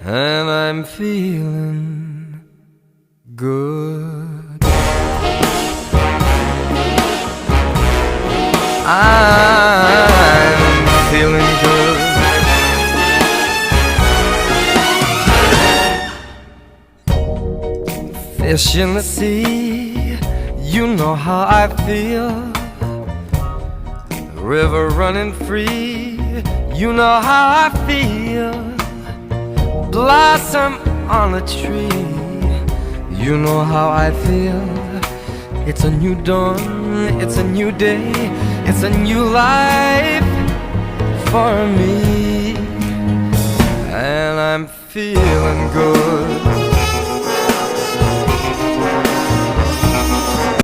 and I'm feeling good. I'm feeling good. Fish in the sea, you know how I feel. River running free, you know how I feel. Blossom on a tree, you know how I feel. It's a new dawn, it's a new day, it's a new life for me, and I'm feeling good.